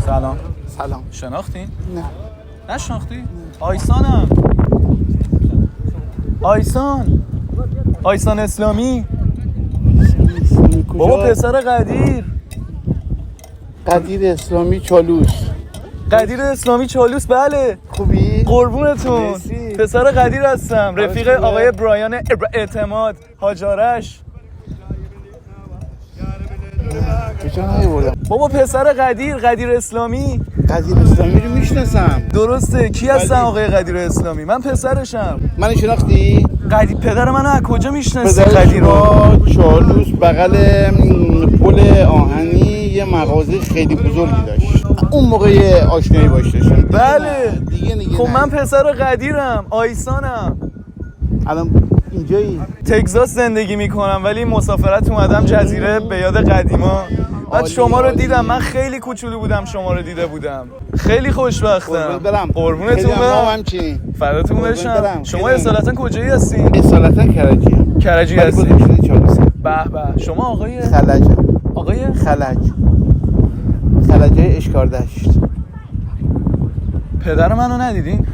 سلام. سلام. شناختی؟ نه. نشناختی؟ آیسانم. آیسان اسلامی. بابا پسر قدیر اسلامی چالوس. قدیر اسلامی چالوس، بله. خوبی؟ قربونتون. مرسی. پسر قدیر هستم، رفیق آقای برایان اعتماد حاجارش. کجا نیوردم؟ بابا پسر قدیر اسلامی. قدیر اسلامی رو میشناسم. درسته. کی هستن آقای قدیر اسلامی؟ من پسرشم. من شناختی؟ پدر منو از کجا میشناسی؟ پدر قدیر شما چالوس بغل پل آهنی یه مغازه خیلی بزرگی داشت. اون موقع آشنایی باش داشتم. بله. دیگه خب من پسر قدیرم، آیسانم. الان اینجایی؟ تگزاس زندگی میکنم ولی مسافرت اومدم جزیره به یاد قدیما. بعد شما رو دیدم، من خیلی کوچولو بودم شما رو دیده بودم. خیلی خوشبختم. قربونتون برم. فداتون بشم. شما اصالتا کجایی هستین؟ اصالتا کرجی هستین. به به. شما آقای خلجم. آقای خلجای اشکاردشت. پدر منو ندیدین؟